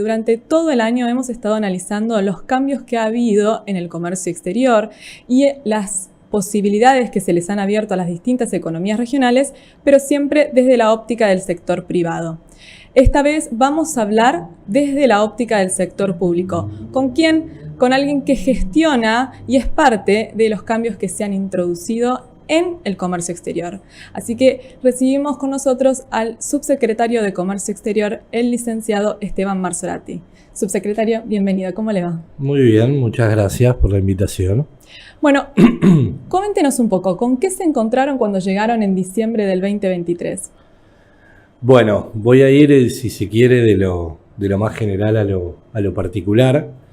durante todo el año hemos estado analizando los cambios que ha habido en el comercio exterior y las posibilidades que se les han abierto a las distintas economías regionales, pero siempre desde la óptica del sector privado. Esta vez vamos a hablar desde la óptica del sector público. ¿Con quién? Con alguien que gestiona y es parte de los cambios que se han introducido en el comercio exterior. Así que recibimos con nosotros al subsecretario de Comercio Exterior, el licenciado Esteban Marzorati. Subsecretario, bienvenido, ¿cómo le va? Muy bien, muchas gracias por la invitación. Bueno, coméntenos un poco, ¿con qué se encontraron cuando llegaron en diciembre del 2023? Bueno, voy a ir, si se quiere, de lo más general a lo particular.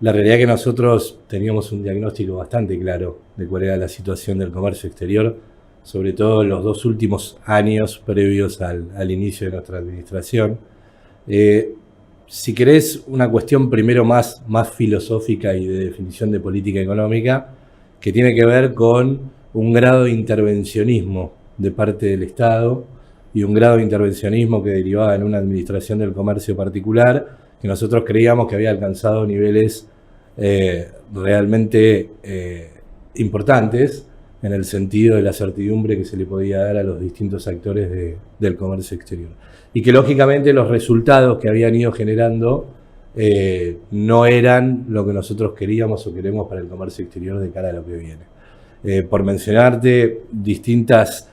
La realidad es que nosotros teníamos un diagnóstico bastante claro de cuál era la situación del comercio exterior, sobre todo en los 2 últimos años previos al inicio de nuestra administración. Si querés, una cuestión primero más filosófica y de definición de política económica, que tiene que ver con un grado de intervencionismo de parte del Estado y un grado de intervencionismo que derivaba en una administración del comercio particular, que nosotros creíamos que había alcanzado niveles realmente importantes en el sentido de la certidumbre que se le podía dar a los distintos actores del comercio exterior. Y que lógicamente los resultados que habían ido generando no eran lo que nosotros queríamos o queremos para el comercio exterior de cara a lo que viene. Por mencionarte distintas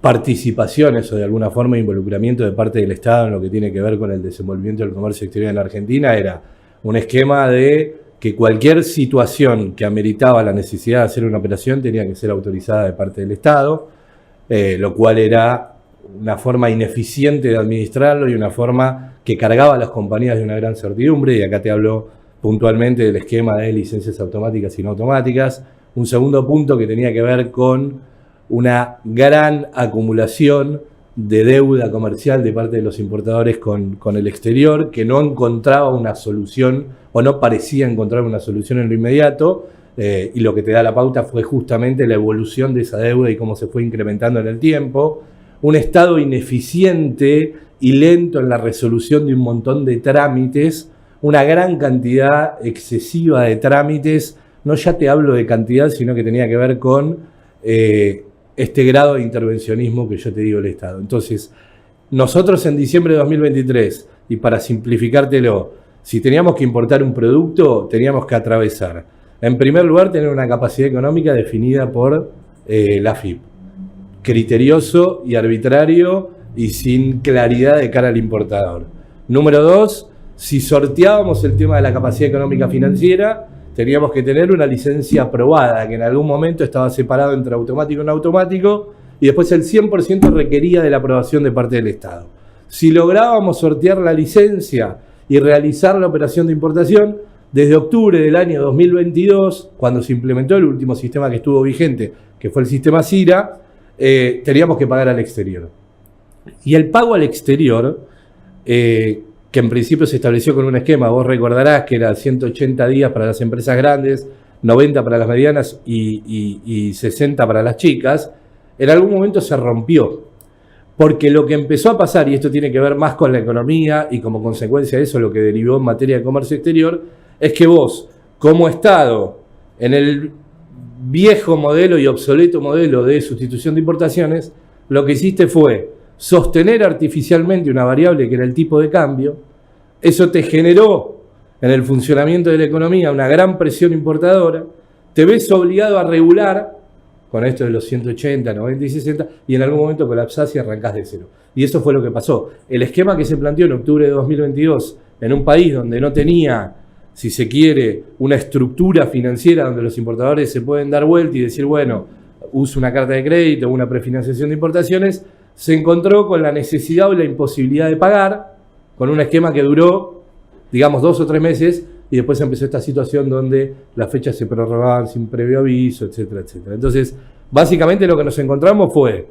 participaciones o de alguna forma involucramiento de parte del Estado en lo que tiene que ver con el desenvolvimiento del comercio exterior en la Argentina, era un esquema de que cualquier situación que ameritaba la necesidad de hacer una operación tenía que ser autorizada de parte del Estado, lo cual era una forma ineficiente de administrarlo y una forma que cargaba a las compañías de una gran certidumbre, y acá te hablo puntualmente del esquema de licencias automáticas y no automáticas. Un segundo punto que tenía que ver con una gran acumulación de deuda comercial de parte de los importadores con el exterior, que no encontraba una solución o no parecía encontrar una solución en lo inmediato, y lo que te da la pauta fue justamente la evolución de esa deuda y cómo se fue incrementando en el tiempo. Un Estado ineficiente y lento en la resolución de un montón de trámites, una gran cantidad excesiva de trámites, no ya te hablo de cantidad, sino que tenía que ver con este grado de intervencionismo que yo te digo del Estado. Entonces, nosotros en diciembre de 2023, y para simplificártelo, si teníamos que importar un producto, teníamos que atravesar, en primer lugar, tener una capacidad económica definida por la AFIP, criterioso y arbitrario y sin claridad de cara al importador. Número 2, si sorteábamos el tema de la capacidad económica financiera, teníamos que tener una licencia aprobada, que en algún momento estaba separado entre automático y no automático, y después el 100% requería de la aprobación de parte del Estado. Si lográbamos sortear la licencia y realizar la operación de importación, desde octubre del año 2022, cuando se implementó el último sistema que estuvo vigente, que fue el sistema CIRA, teníamos que pagar al exterior. Y el pago al exterior, que en principio se estableció con un esquema, vos recordarás que era 180 días para las empresas grandes, 90 para las medianas y 60 para las chicas, en algún momento se rompió. Porque lo que empezó a pasar, y esto tiene que ver más con la economía y como consecuencia de eso lo que derivó en materia de comercio exterior, es que vos, como Estado, en el viejo modelo y obsoleto modelo de sustitución de importaciones, lo que hiciste fue sostener artificialmente una variable que era el tipo de cambio. Eso te generó en el funcionamiento de la economía una gran presión importadora, te ves obligado a regular con esto de los 180, 90 y 60, y en algún momento colapsás y arrancás de cero. Y eso fue lo que pasó. El esquema que se planteó en octubre de 2022 en un país donde no tenía, si se quiere, una estructura financiera donde los importadores se pueden dar vuelta y decir, bueno, uso una carta de crédito, una prefinanciación de importaciones, se encontró con la necesidad o la imposibilidad de pagar, con un esquema que duró, digamos, 2 o 3 meses, y después empezó esta situación donde las fechas se prorrogaban sin previo aviso, etcétera, etcétera. Entonces, básicamente lo que nos encontramos fue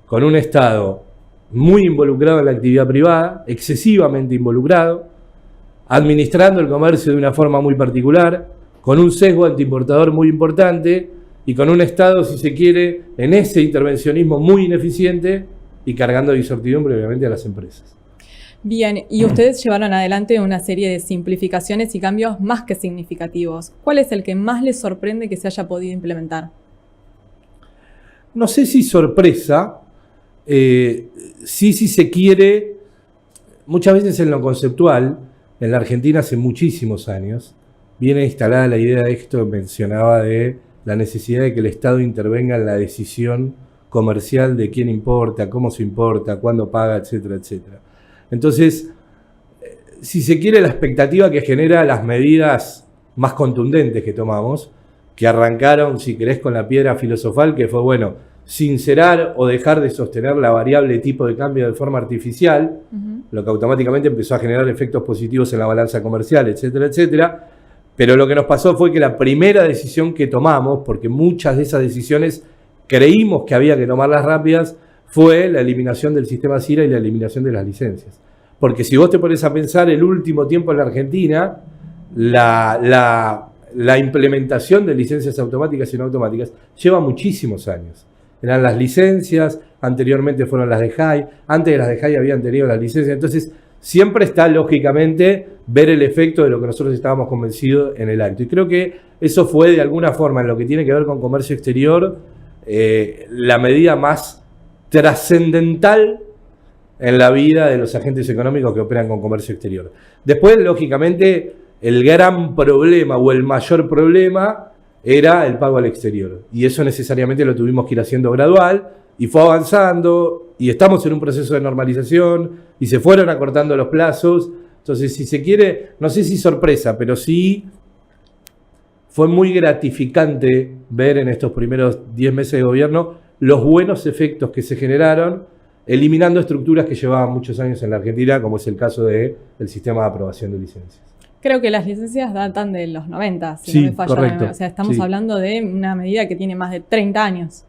con un Estado muy involucrado en la actividad privada, excesivamente involucrado, administrando el comercio de una forma muy particular, con un sesgo antiimportador muy importante y con un Estado, si se quiere, en ese intervencionismo muy ineficiente y cargando de incertidumbre, obviamente, a las empresas. Bien, y ustedes llevaron adelante una serie de simplificaciones y cambios más que significativos. ¿Cuál es el que más les sorprende que se haya podido implementar? No sé si sorpresa, sí si se quiere, muchas veces en lo conceptual, en la Argentina hace muchísimos años, viene instalada la idea de esto que mencionaba de la necesidad de que el Estado intervenga en la decisión comercial de quién importa, cómo se importa, cuándo paga, etcétera, etcétera. Entonces, si se quiere, la expectativa que genera las medidas más contundentes que tomamos, que arrancaron, si querés, con la piedra filosofal, que fue, bueno, sincerar o dejar de sostener la variable tipo de cambio de forma artificial, lo que automáticamente empezó a generar efectos positivos en la balanza comercial, etcétera, etcétera. Pero lo que nos pasó fue que la primera decisión que tomamos, porque muchas de esas decisiones creímos que había que tomarlas rápidas, fue la eliminación del sistema CIRA y la eliminación de las licencias. Porque si vos te pones a pensar el último tiempo en la Argentina, la implementación de licencias automáticas y no automáticas lleva muchísimos años. Eran las licencias, anteriormente fueron las de JAI, antes de las de JAI habían tenido las licencias. Entonces, siempre está, lógicamente, ver el efecto de lo que nosotros estábamos convencidos en el acto. Y creo que eso fue, de alguna forma, en lo que tiene que ver con comercio exterior, la medida más trascendental en la vida de los agentes económicos que operan con comercio exterior. Después, lógicamente, el gran problema o el mayor problema era el pago al exterior. Y eso necesariamente lo tuvimos que ir haciendo gradual y fue avanzando y estamos en un proceso de normalización y se fueron acortando los plazos. Entonces, si se quiere, no sé si sorpresa, pero sí fue muy gratificante ver en estos primeros 10 meses de gobierno los buenos efectos que se generaron eliminando estructuras que llevaban muchos años en la Argentina, como es el caso del sistema de aprobación de licencias. Creo que las licencias datan de los 90, si sí, no me falla la correcto. memoria. O sea, estamos hablando de una medida que tiene más de 30 años.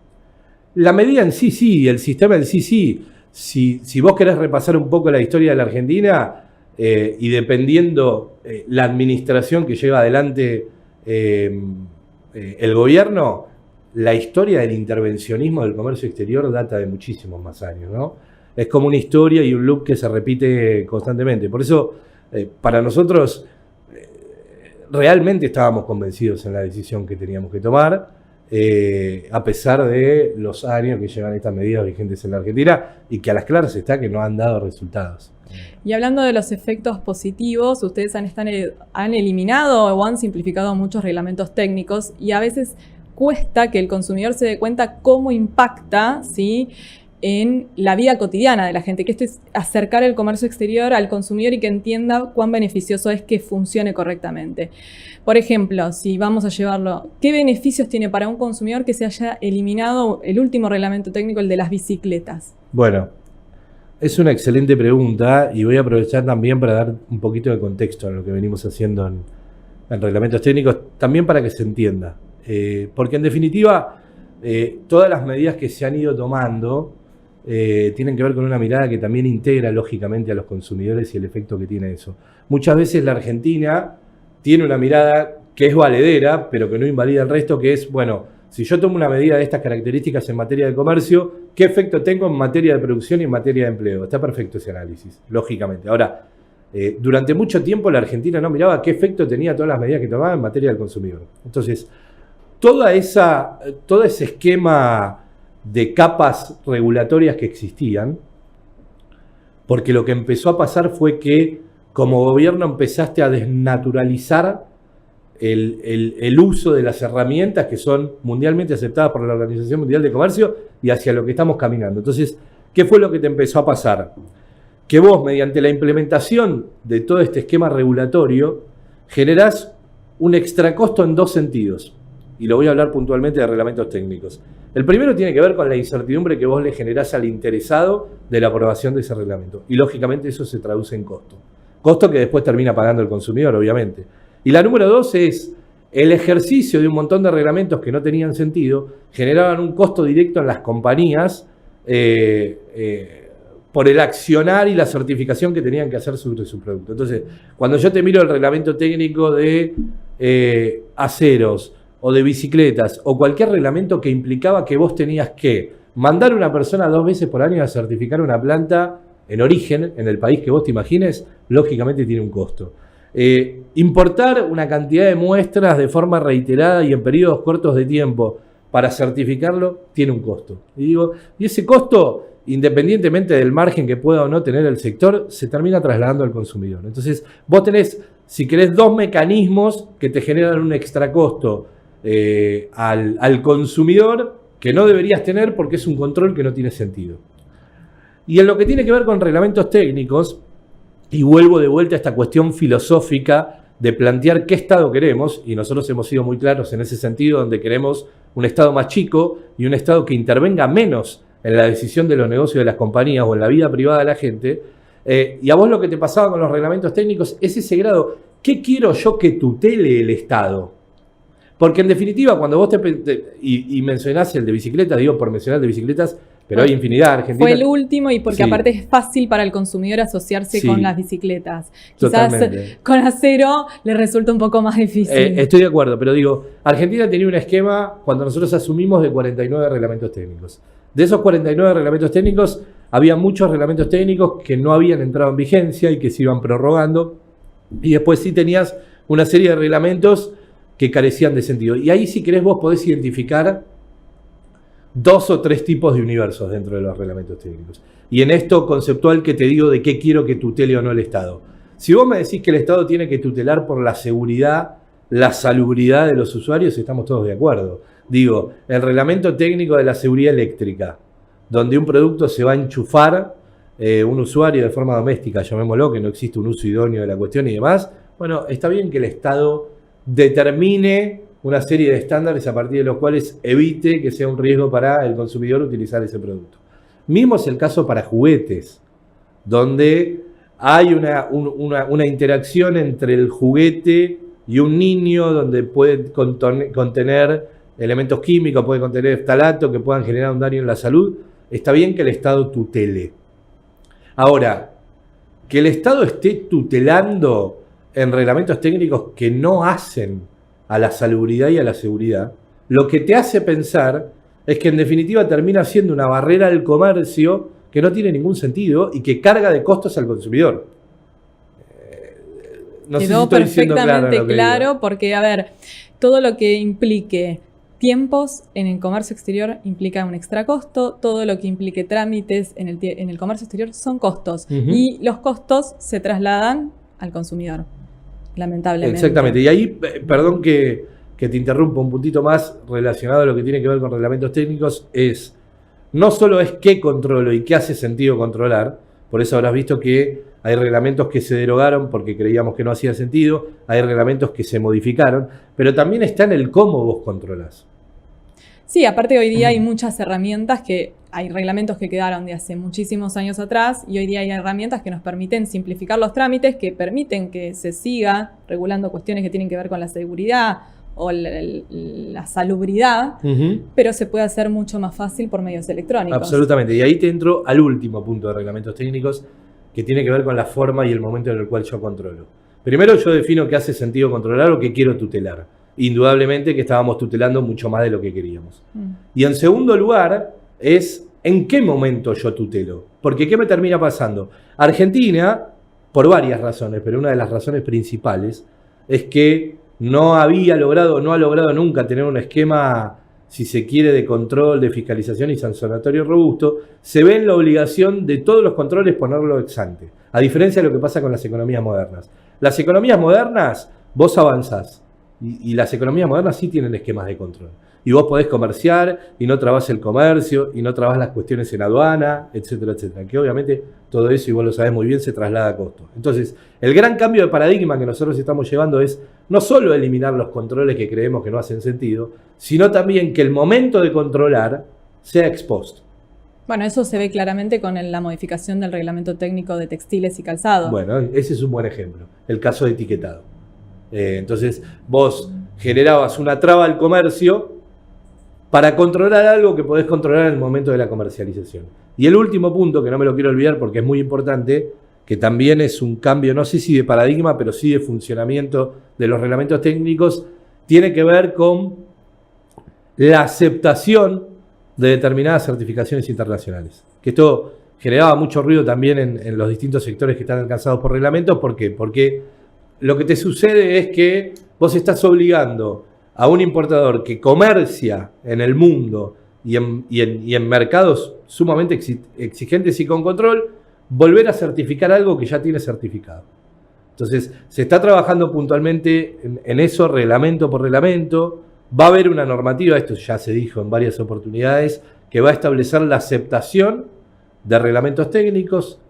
La medida en sí, el sistema en sí. Si vos querés repasar un poco la historia de la Argentina, y dependiendo la administración que lleva adelante el gobierno, la historia del intervencionismo del comercio exterior data de muchísimos más años, ¿no? Es como una historia y un loop que se repite constantemente. Por eso, para nosotros, realmente estábamos convencidos en la decisión que teníamos que tomar, a pesar de los años que llevan estas medidas vigentes en la Argentina y que a las claras está que no han dado resultados. Y hablando de los efectos positivos, ustedes han eliminado o han simplificado muchos reglamentos técnicos y a veces cuesta que el consumidor se dé cuenta cómo impacta, ¿sí?, en la vida cotidiana de la gente, que esto es acercar el comercio exterior al consumidor y que entienda cuán beneficioso es que funcione correctamente. Por ejemplo, si vamos a llevarlo, ¿qué beneficios tiene para un consumidor que se haya eliminado el último reglamento técnico, el de las bicicletas? Bueno, es una excelente pregunta y voy a aprovechar también para dar un poquito de contexto a lo que venimos haciendo en reglamentos técnicos, también para que se entienda. Porque en definitiva, todas las medidas que se han ido tomando tienen que ver con una mirada que también integra lógicamente a los consumidores y el efecto que tiene eso. Muchas veces la Argentina tiene una mirada que es valedera, pero que no invalida el resto, que es, bueno, si yo tomo una medida de estas características en materia de comercio, ¿qué efecto tengo en materia de producción y en materia de empleo? Está perfecto ese análisis, lógicamente. Ahora, durante mucho tiempo la Argentina no miraba qué efecto tenía todas las medidas que tomaba en materia del consumidor. Entonces, todo ese esquema de capas regulatorias que existían, porque lo que empezó a pasar fue que como gobierno empezaste a desnaturalizar el uso de las herramientas que son mundialmente aceptadas por la Organización Mundial de Comercio y hacia lo que estamos caminando. Entonces, ¿qué fue lo que te empezó a pasar? Que vos, mediante la implementación de todo este esquema regulatorio, generás un extracosto en dos sentidos. Y lo voy a hablar puntualmente de reglamentos técnicos. El primero tiene que ver con la incertidumbre que vos le generás al interesado de la aprobación de ese reglamento. Y lógicamente eso se traduce en costo. Costo que después termina pagando el consumidor, obviamente. Y la número dos es el ejercicio de un montón de reglamentos que no tenían sentido, generaban un costo directo en las compañías por el accionar y la certificación que tenían que hacer sobre su producto. Entonces, cuando yo te miro el reglamento técnico de aceros, o de bicicletas, o cualquier reglamento que implicaba que vos tenías que mandar a una persona 2 veces por año a certificar una planta en origen, en el país que vos te imagines, lógicamente tiene un costo. Importar una cantidad de muestras de forma reiterada y en periodos cortos de tiempo para certificarlo tiene un costo. Y ese costo, independientemente del margen que pueda o no tener el sector, se termina trasladando al consumidor. Entonces, vos tenés, si querés, dos mecanismos que te generan un extra costo al consumidor que no deberías tener porque es un control que no tiene sentido. Y en lo que tiene que ver con reglamentos técnicos, y vuelvo de vuelta a esta cuestión filosófica de plantear qué Estado queremos, y nosotros hemos sido muy claros en ese sentido, donde queremos un Estado más chico y un Estado que intervenga menos en la decisión de los negocios de las compañías o en la vida privada de la gente. Y a vos lo que te pasaba con los reglamentos técnicos es ese grado, ¿qué quiero yo que tutele el Estado? Porque en definitiva, cuando vos y mencionás el de bicicletas, digo por mencionar el de bicicletas, pero hay infinidad. Argentina fue el último y porque sí. Aparte es fácil para el consumidor asociarse con las bicicletas. Quizás Totalmente. con acero le resulta un poco más difícil. Estoy de acuerdo, pero digo, Argentina tenía un esquema cuando nosotros asumimos de 49 reglamentos técnicos. De esos 49 reglamentos técnicos, había muchos reglamentos técnicos que no habían entrado en vigencia y que se iban prorrogando. Y después sí tenías una serie de reglamentos que carecían de sentido. Y ahí, si querés, vos podés identificar 2 o 3 tipos de universos dentro de los reglamentos técnicos. Y en esto conceptual que te digo de qué quiero que tutele o no el Estado. Si vos me decís que el Estado tiene que tutelar por la seguridad, la salubridad de los usuarios, estamos todos de acuerdo. Digo, el reglamento técnico de la seguridad eléctrica, donde un producto se va a enchufar un usuario de forma doméstica, llamémoslo, que no existe un uso idóneo de la cuestión y demás, bueno, está bien que el Estado determine una serie de estándares a partir de los cuales evite que sea un riesgo para el consumidor utilizar ese producto. Mismo es el caso para juguetes, donde hay una interacción entre el juguete y un niño, donde puede contener elementos químicos, puede contener ftalato que puedan generar un daño en la salud. Está bien que el Estado tutele. Ahora, que el Estado esté tutelando en reglamentos técnicos que no hacen a la salubridad y a la seguridad, lo que te hace pensar es que en definitiva termina siendo una barrera al comercio que no tiene ningún sentido y que carga de costos al consumidor. No sé si estoy diciendo claro, porque, a ver, todo lo que implique tiempos en el comercio exterior implica un extra costo, todo lo que implique trámites en el comercio exterior son costos, y los costos se trasladan al consumidor, lamentablemente. Exactamente, y ahí, perdón que te interrumpa un puntito más relacionado a lo que tiene que ver con reglamentos técnicos, es no solo es qué controlo y qué hace sentido controlar, por eso habrás visto que hay reglamentos que se derogaron porque creíamos que no hacía sentido, hay reglamentos que se modificaron, pero también está en el cómo vos controlás. Sí, aparte hoy día hay muchas herramientas hay reglamentos que quedaron de hace muchísimos años atrás y hoy día hay herramientas que nos permiten simplificar los trámites, que permiten que se siga regulando cuestiones que tienen que ver con la seguridad o la salubridad, pero se puede hacer mucho más fácil por medios electrónicos. Absolutamente, y ahí te entro al último punto de reglamentos técnicos, que tiene que ver con la forma y el momento en el cual yo controlo. Primero yo defino qué hace sentido controlar o qué quiero tutelar. Indudablemente que estábamos tutelando mucho más de lo que queríamos. Y en segundo lugar es en qué momento yo tutelo. Porque ¿qué me termina pasando? Argentina, por varias razones, pero una de las razones principales es que no ha logrado nunca tener un esquema, si se quiere, de control, de fiscalización y sancionatorio robusto. Se ve en la obligación de todos los controles ponerlo ex ante, a diferencia de lo que pasa con las economías modernas. Las economías modernas, vos avanzás, y las economías modernas sí tienen esquemas de control. Y vos podés comerciar y no trabás el comercio y no trabás las cuestiones en aduana, etcétera, etcétera. Que obviamente todo eso, y vos lo sabés muy bien, se traslada a costos. Entonces, el gran cambio de paradigma que nosotros estamos llevando es no solo eliminar los controles que creemos que no hacen sentido, sino también que el momento de controlar sea ex post. Bueno, eso se ve claramente con la modificación del reglamento técnico de textiles y calzado. Bueno, ese es un buen ejemplo, el caso de etiquetado. Entonces, vos generabas una traba al comercio para controlar algo que podés controlar en el momento de la comercialización. Y el último punto, que no me lo quiero olvidar porque es muy importante, que también es un cambio, no sé si de paradigma, pero sí de funcionamiento de los reglamentos técnicos, tiene que ver con la aceptación de determinadas certificaciones internacionales. Que esto generaba mucho ruido también en los distintos sectores que están alcanzados por reglamentos. ¿Por qué? Porque lo que te sucede es que vos estás obligando a un importador que comercia en el mundo y en mercados sumamente exigentes y con control, volver a certificar algo que ya tiene certificado. Entonces, se está trabajando puntualmente en eso, reglamento por reglamento. Va a haber una normativa, esto ya se dijo en varias oportunidades, que va a establecer la aceptación de reglamentos técnicos,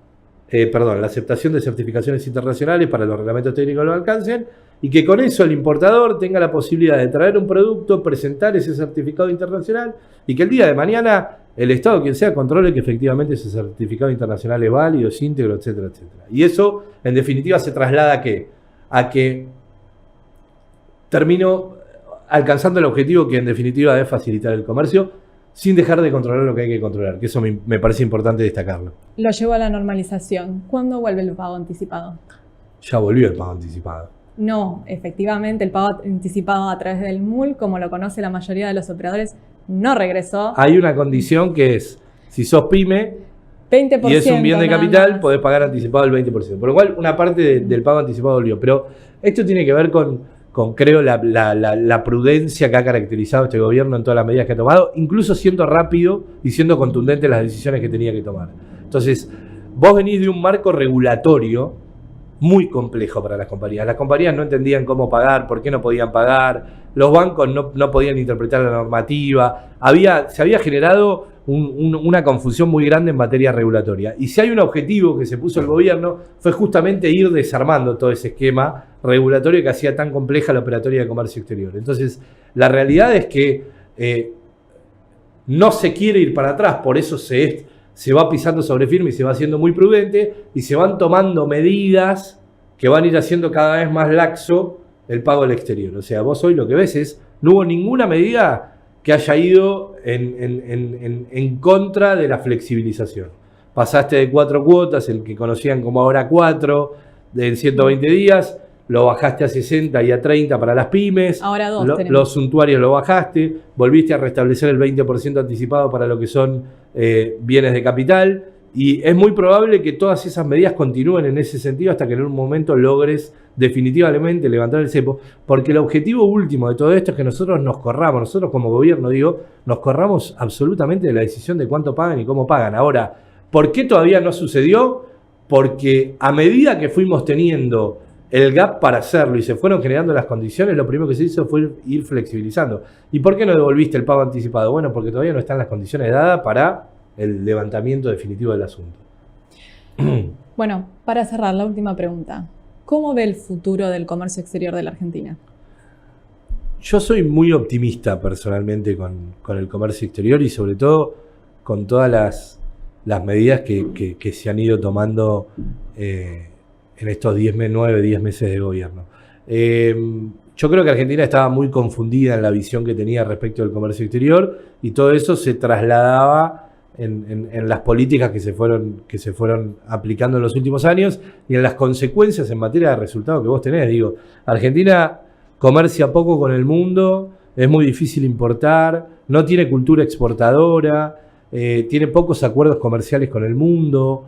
la aceptación de certificaciones internacionales para los reglamentos técnicos que lo alcancen, y que con eso el importador tenga la posibilidad de traer un producto, presentar ese certificado internacional, y que el día de mañana el Estado, quien sea, controle que efectivamente ese certificado internacional es válido, es íntegro, etcétera, etcétera. Y eso, en definitiva, se traslada ¿a qué? A que termino alcanzando el objetivo que en definitiva es facilitar el comercio sin dejar de controlar lo que hay que controlar, que eso me parece importante destacarlo. Lo llevó a la normalización. ¿Cuándo vuelve el pago anticipado? Ya volvió el pago anticipado. No, efectivamente el pago anticipado a través del MUL, como lo conoce la mayoría de los operadores, no regresó. Hay una condición que es, si sos pyme 20% y es un bien de nada capital, más. podés pagar anticipado el 20%. Por lo cual, una parte del pago anticipado volvió. Pero esto tiene que ver con creo, la prudencia que ha caracterizado este gobierno en todas las medidas que ha tomado, incluso siendo rápido y siendo contundente en las decisiones que tenía que tomar. Entonces, vos venís de un marco regulatorio muy complejo para las compañías. Las compañías no entendían cómo pagar, por qué no podían pagar, los bancos no podían interpretar la normativa, se había generado una confusión muy grande en materia regulatoria. Y si hay un objetivo que se puso el gobierno, fue justamente ir desarmando todo ese esquema regulatorio que hacía tan compleja la operatoria de comercio exterior. Entonces, la realidad es que no se quiere ir para atrás, por eso se va pisando sobre firme y se va haciendo muy prudente y se van tomando medidas que van a ir haciendo cada vez más laxo el pago al exterior. O sea, vos hoy lo que ves es, no hubo ninguna medida que haya ido en contra de la flexibilización. Pasaste de 4 cuotas, el que conocían como ahora 4, en 120 días, lo bajaste a 60 y a 30 para las pymes. Ahora 2 los suntuarios lo bajaste, volviste a restablecer el 20% anticipado para lo que son bienes de capital. Y es muy probable que todas esas medidas continúen en ese sentido hasta que en un momento logres definitivamente levantar el cepo, porque el objetivo último de todo esto es que nosotros nos corramos, nosotros como gobierno, nos corramos absolutamente de la decisión de cuánto pagan y cómo pagan. Ahora, ¿por qué todavía no sucedió? Porque a medida que fuimos teniendo el gap para hacerlo y se fueron generando las condiciones, lo primero que se hizo fue ir flexibilizando. ¿Y por qué no devolviste el pago anticipado? Bueno, porque todavía no están las condiciones dadas para el levantamiento definitivo del asunto. Bueno, para cerrar, la última pregunta. ¿Cómo ve el futuro del comercio exterior de la Argentina? Yo soy muy optimista personalmente con el comercio exterior y sobre todo con todas las medidas que se han ido tomando en estos 9, 10 meses de gobierno. Yo creo que Argentina estaba muy confundida en la visión que tenía respecto del comercio exterior y todo eso se trasladaba en las políticas que se fueron aplicando en los últimos años y en las consecuencias en materia de resultados que vos tenés. Digo, Argentina comercia poco con el mundo, es muy difícil importar, no tiene cultura exportadora, tiene pocos acuerdos comerciales con el mundo.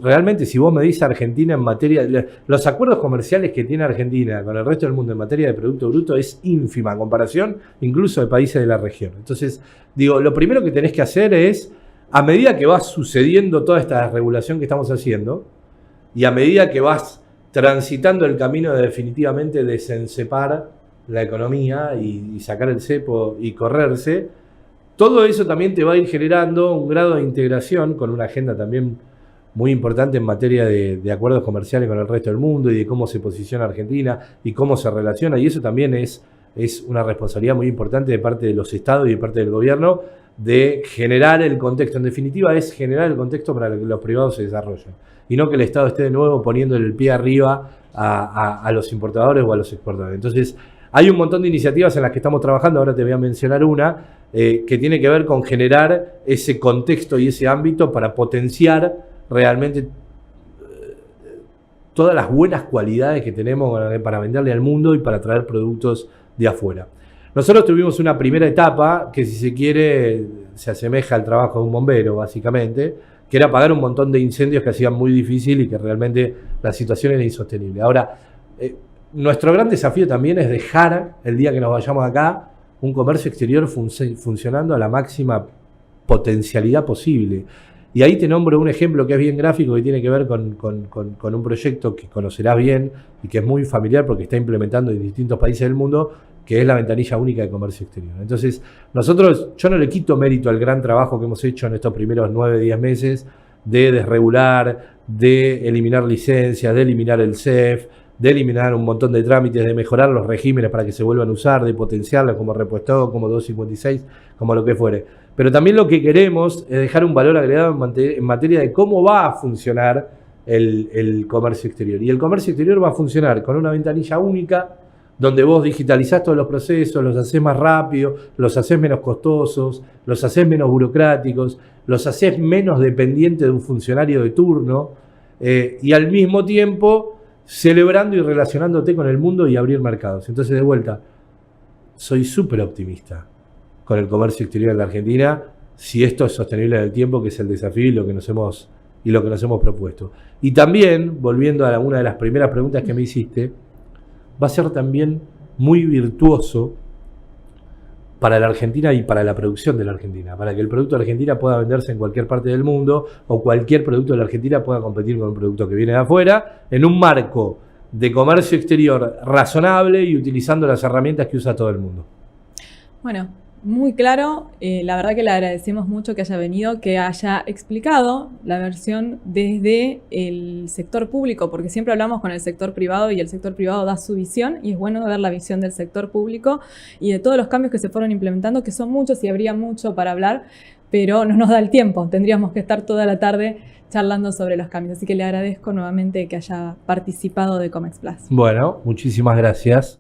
Realmente, si vos medís a Argentina en materia, los acuerdos comerciales que tiene Argentina con el resto del mundo en materia de Producto Bruto es ínfima en comparación incluso de países de la región. Entonces, digo, lo primero que tenés que hacer es, a medida que va sucediendo toda esta regulación que estamos haciendo y a medida que vas transitando el camino de definitivamente desencepar la economía y sacar el cepo y correrse, todo eso también te va a ir generando un grado de integración con una agenda también muy importante en materia de acuerdos comerciales con el resto del mundo y de cómo se posiciona Argentina y cómo se relaciona. Y eso también es una responsabilidad muy importante de parte de los estados y de parte del gobierno de generar el contexto. En definitiva, es generar el contexto para que los privados se desarrollen. Y no que el Estado esté de nuevo poniéndole el pie arriba a los importadores o a los exportadores. Entonces, hay un montón de iniciativas en las que estamos trabajando, ahora te voy a mencionar una, que tiene que ver con generar ese contexto y ese ámbito para potenciar realmente todas las buenas cualidades que tenemos para venderle al mundo y para traer productos de afuera. Nosotros tuvimos una primera etapa que, si se quiere, se asemeja al trabajo de un bombero, básicamente, que era apagar un montón de incendios que hacían muy difícil y que realmente la situación era insostenible. Ahora, nuestro gran desafío también es dejar, el día que nos vayamos acá, un comercio exterior funcionando a la máxima potencialidad posible. Y ahí te nombro un ejemplo que es bien gráfico, que tiene que ver con un proyecto que conocerás bien y que es muy familiar porque está implementando en distintos países del mundo, que es la ventanilla única de comercio exterior. Entonces, yo no le quito mérito al gran trabajo que hemos hecho en estos primeros 9-10 meses de desregular, de eliminar licencias, de eliminar el CEF, de eliminar un montón de trámites, de mejorar los regímenes para que se vuelvan a usar, de potenciarlos como repuesto, como 256, como lo que fuere. Pero también lo que queremos es dejar un valor agregado en materia de cómo va a funcionar el comercio exterior. Y el comercio exterior va a funcionar con una ventanilla única, donde vos digitalizás todos los procesos, los hacés más rápido, los hacés menos costosos, los hacés menos burocráticos, los hacés menos dependientes de un funcionario de turno, y al mismo tiempo celebrando y relacionándote con el mundo y abrir mercados. Entonces, de vuelta, soy súper optimista con el comercio exterior en la Argentina, si esto es sostenible en el tiempo, que es el desafío y lo que nos hemos propuesto. Y también, volviendo a una de las primeras preguntas que me hiciste, va a ser también muy virtuoso para la Argentina y para la producción de la Argentina, para que el producto de la Argentina pueda venderse en cualquier parte del mundo o cualquier producto de la Argentina pueda competir con un producto que viene de afuera en un marco de comercio exterior razonable y utilizando las herramientas que usa todo el mundo. Bueno, muy claro. La verdad que le agradecemos mucho que haya venido, que haya explicado la versión desde el sector público, porque siempre hablamos con el sector privado y el sector privado da su visión y es bueno ver la visión del sector público y de todos los cambios que se fueron implementando, que son muchos y habría mucho para hablar, pero no nos da el tiempo. Tendríamos que estar toda la tarde charlando sobre los cambios. Así que le agradezco nuevamente que haya participado de COMEX Plus. Bueno, muchísimas gracias.